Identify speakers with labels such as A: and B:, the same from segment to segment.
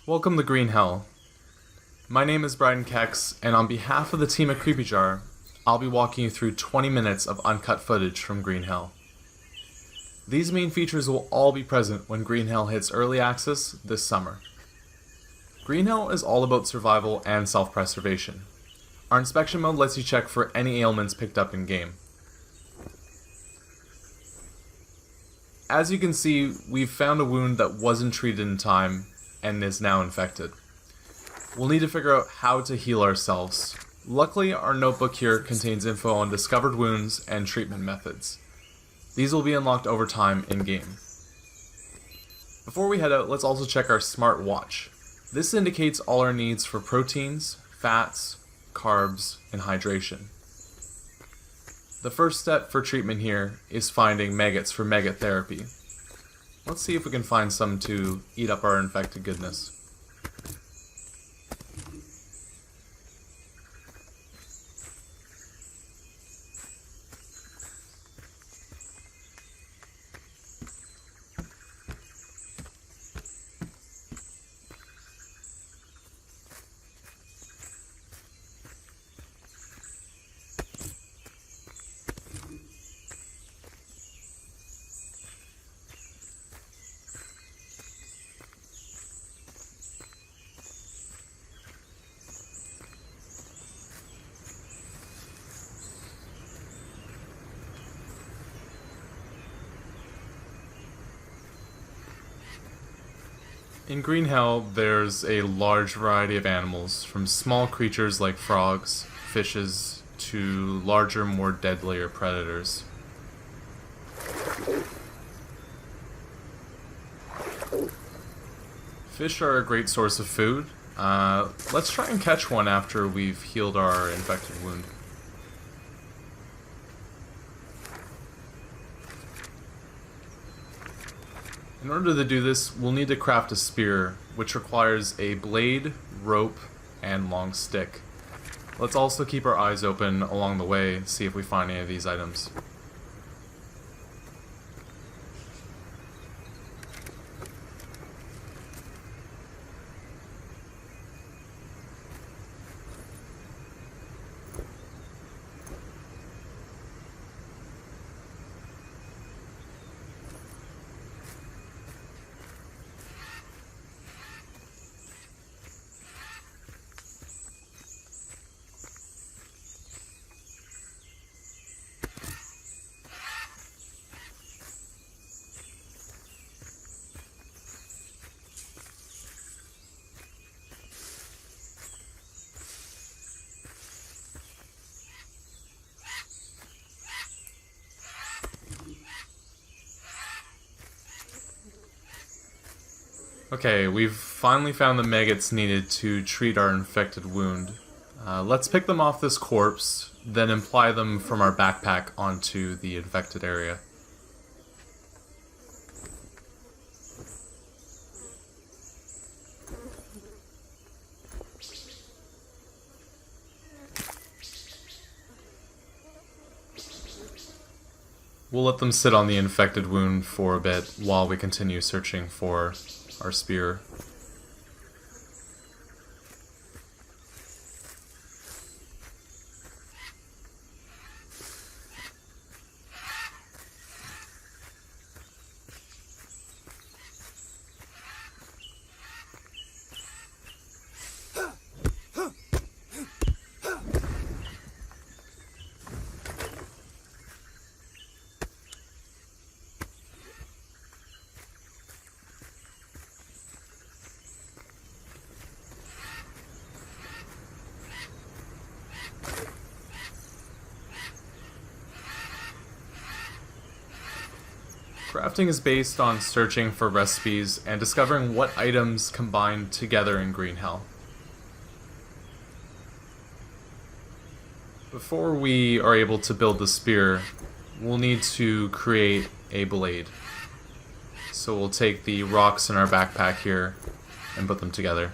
A: Welcome to Green Hell. My name is Brian Kex, and on behalf of the team at Creepy Jar, I'll be walking you through 20 minutes of uncut footage from Green Hell. These main features will all be present when Green Hell hits early access this summer. Green Hell is all about survival and self-preservation. Our inspection mode lets you check for any ailments picked up in-game. As you can see, we've found a wound that wasn't treated in time and is now infected. We'll need to figure out how to heal ourselves. Luckily, our notebook here contains info on discovered wounds and treatment methods. These will be unlocked over time in-game. Before we head out, let's also check our smart watch. This indicates all our needs for proteins, fats, carbs, and hydration. The first step for treatment here is finding maggots for maggot therapy. Let's see if we can find some to eat up our infected goodness. In Green Hell, there's a large variety of animals, from small creatures like frogs, fishes, to larger, more deadlier predators. Fish are a great source of food. Let's try and catch one after we've healed our infected wound. In order to do this, we'll need to craft a spear, which requires a blade, rope, and long stick. Let's also keep our eyes open along the way, see if we find any of these items. Okay, we've finally found the maggots needed to treat our infected wound. Let's pick them off this corpse, then imply them from our backpack onto the infected area. We'll let them sit on the infected wound for a bit while we continue searching for our spear. Crafting is based on searching for recipes and discovering what items combine together in Green Hell. Before we are able to build the spear, we'll need to create a blade. So we'll take the rocks in our backpack here and put them together.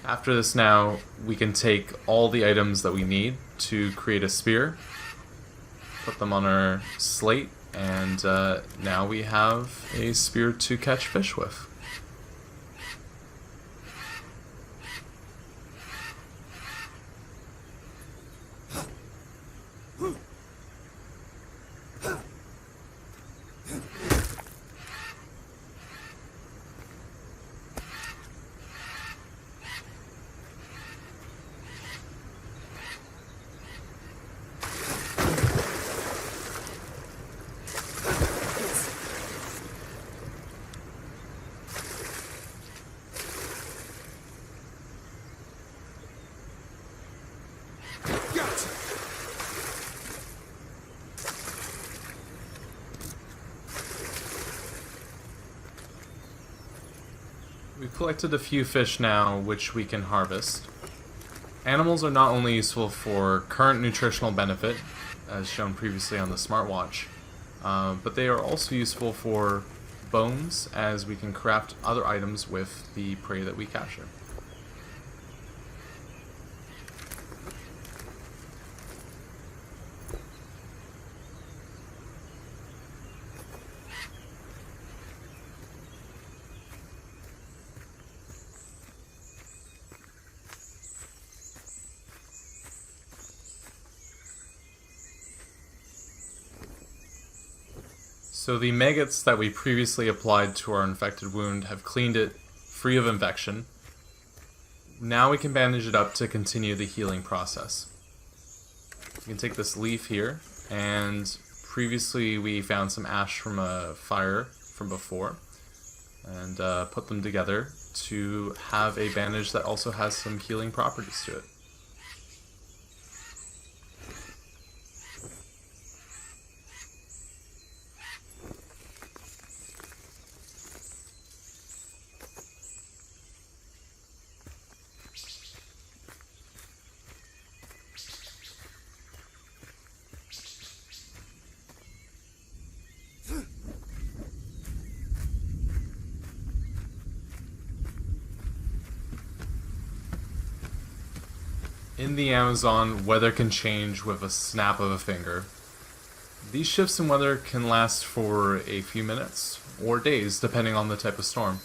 A: After this now, we can take all the items that we need to create a spear, put them on our slate, and now we have a spear to catch fish with. We've collected a few fish now, which we can harvest. Animals are not only useful for current nutritional benefit, as shown previously on the smartwatch, but they are also useful for bones, as we can craft other items with the prey that we capture. So the maggots that we previously applied to our infected wound have cleaned it free of infection. Now we can bandage it up to continue the healing process. You can take this leaf here, and previously we found some ash from a fire from before, and put them together to have a bandage that also has some healing properties to it. In the Amazon, weather can change with a snap of a finger. These shifts in weather can last for a few minutes, or days, depending on the type of storm.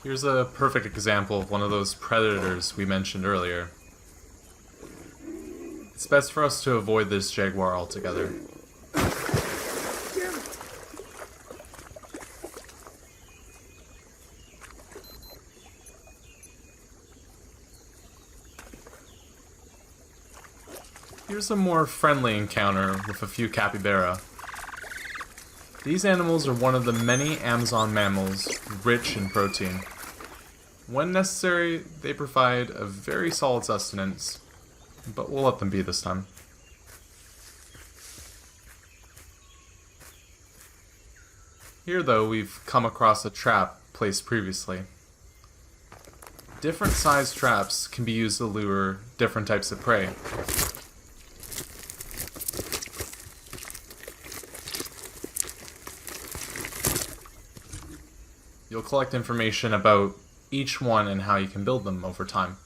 A: Here's a perfect example of one of those predators we mentioned earlier. It's best for us to avoid this jaguar altogether. Here's a more friendly encounter with a few capybara. These animals are one of the many Amazon mammals rich in protein. When necessary, they provide a very solid sustenance, but we'll let them be this time. Here, though, we've come across a trap placed previously. Different sized traps can be used to lure different types of prey. You'll collect information about each one and how you can build them over time.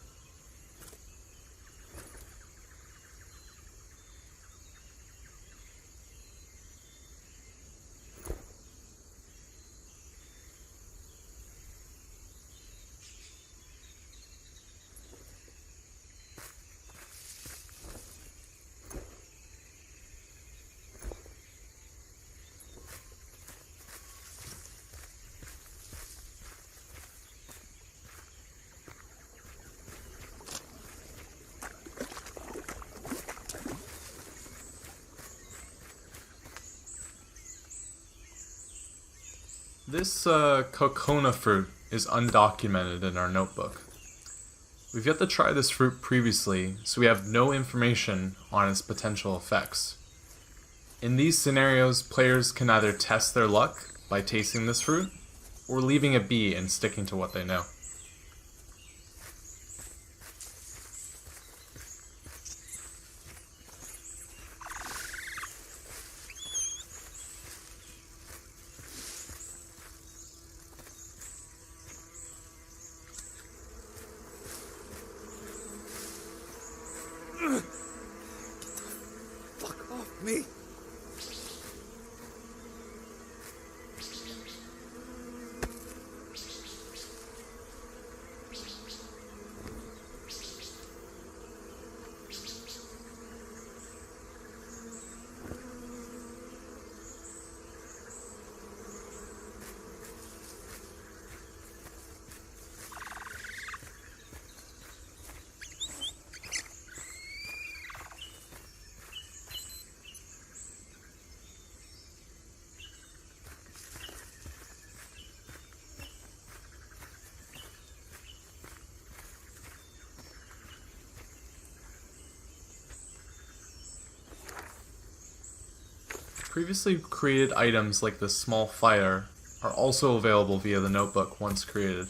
A: This cocona fruit is undocumented in our notebook. We've yet to try this fruit previously, so we have no information on its potential effects. In these scenarios, players can either test their luck by tasting this fruit, or leaving it be and sticking to what they know.
B: Fuck off me!
A: Previously created items like this small fire are also available via the notebook once created.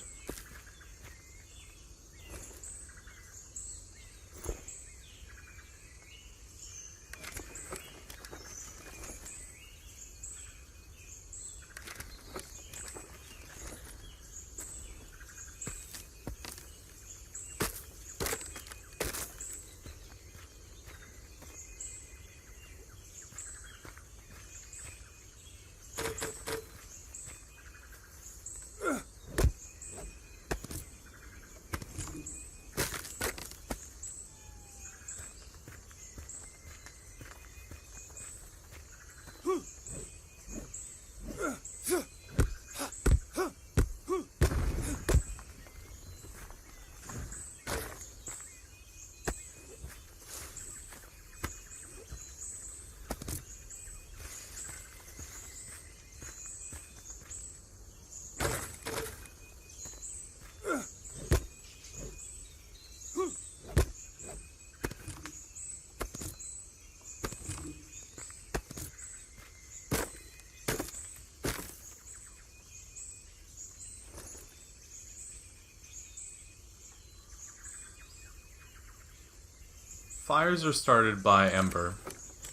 A: Fires are started by ember.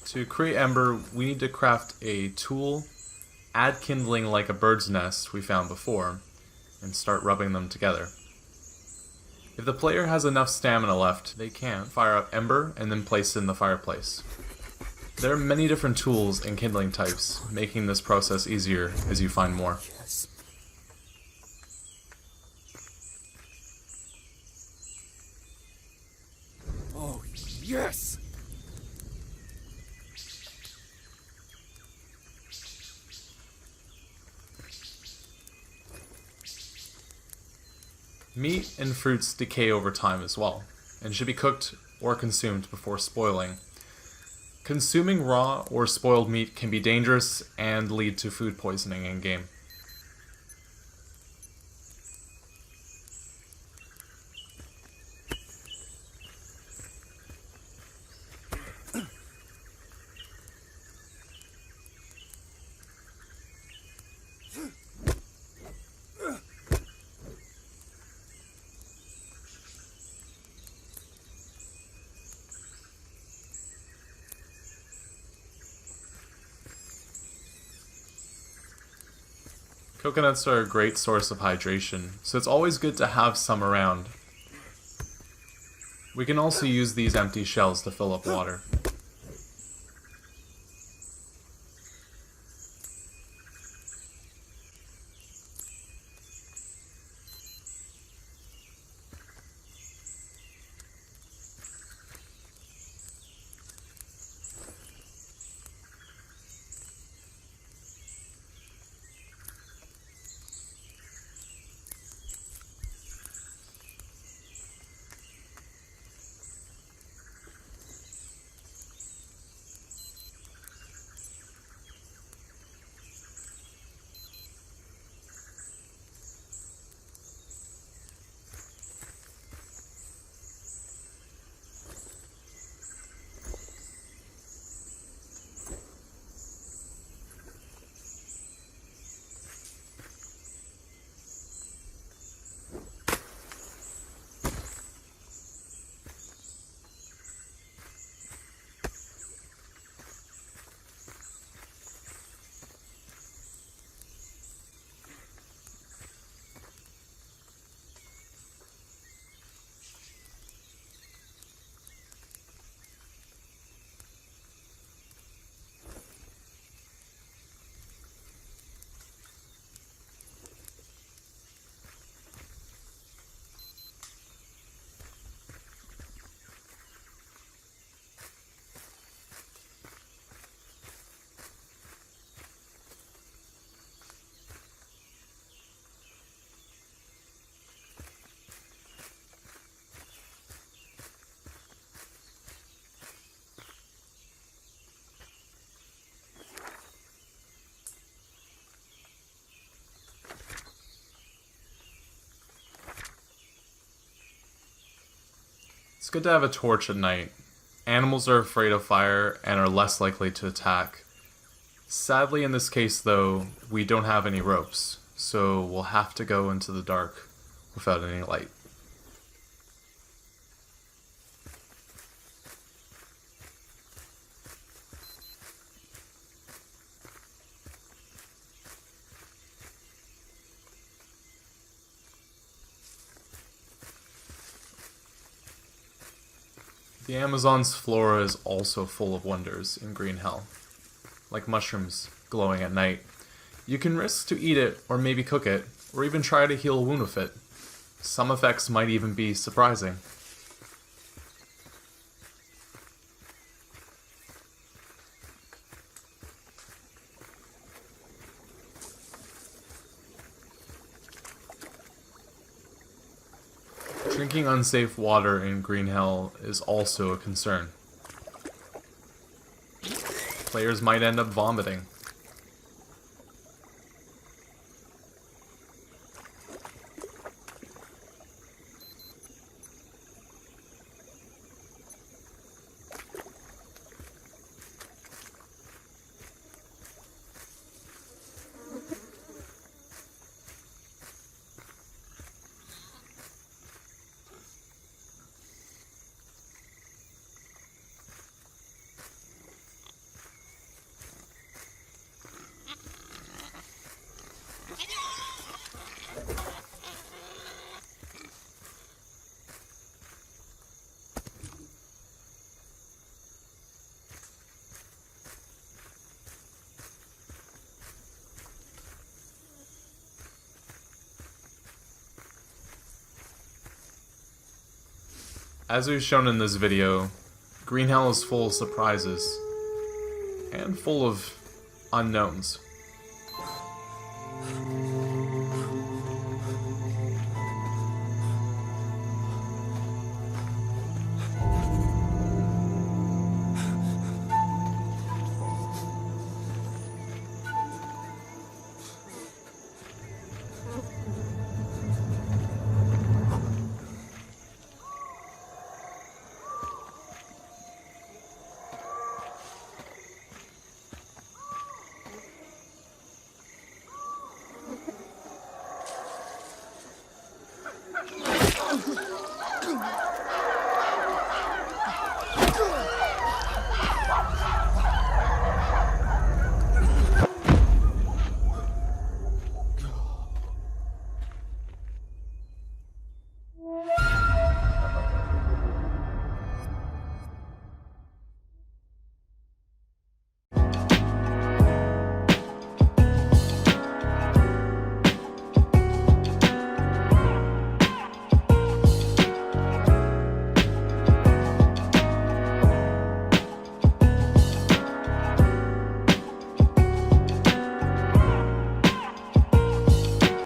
A: To create ember, we need to craft a tool, add kindling like a bird's nest we found before, and start rubbing them together. If the player has enough stamina left, they can fire up ember and then place it in the fireplace. There are many different tools and kindling types, making this process easier as you find more.
B: Yes. Oh, yes!
A: Meat and fruits decay over time as well, and should be cooked or consumed before spoiling. Consuming raw or spoiled meat can be dangerous and lead to food poisoning in-game. Coconuts are a great source of hydration, so it's always good to have some around. We can also use these empty shells to fill up water. It's good to have a torch at night. Animals are afraid of fire and are less likely to attack. Sadly, in this case, though, we don't have any ropes, so we'll have to go into the dark without any light. The Amazon's flora is also full of wonders in Green Hell, like mushrooms glowing at night. You can risk to eat it, or maybe cook it, or even try to heal a wound with it. Some effects might even be surprising. Drinking unsafe water in Green Hell is also a concern. Players might end up vomiting. As we've shown in this video, Green Hell is full of surprises, and full of unknowns.